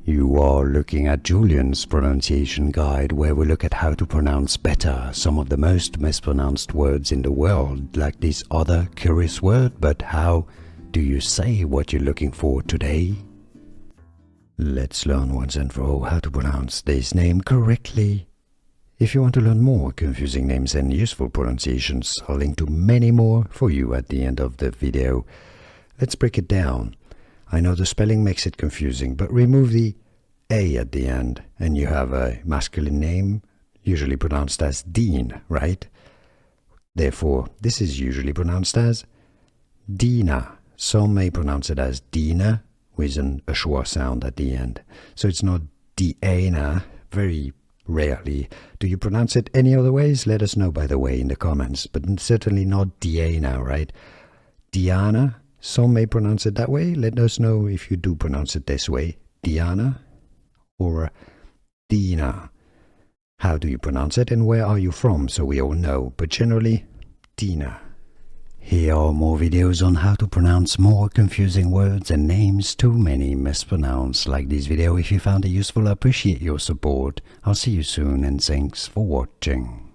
You are looking at Julian's pronunciation guide, where we look at how to pronounce better some of the most mispronounced words in the world, like this other curious word. But how do you say what you're looking for today? Let's learn once and for all how to pronounce this name correctly. If you want to learn more confusing names and useful pronunciations, I'll link to many more for you at the end of the video. Let's break it down. I know the spelling makes it confusing, but remove the A at the end and you have a masculine name, usually pronounced as Dean, right? Therefore, this is usually pronounced as Deana. Some may pronounce it as Deana with a schwa sound at the end. So it's not Deana, very rarely. Do you pronounce it any other ways? Let us know, by the way, in the comments, but certainly not Deana, right? Deana. Some may pronounce it that way. Let us know if you do pronounce it this way, Deana or Deana. How do you pronounce it and where are you from, so we all know, but generally, Deana. Here are more videos on how to pronounce more confusing words and names too many mispronounced. Like this video if you found it useful. I appreciate your support. I'll see you soon and thanks for watching.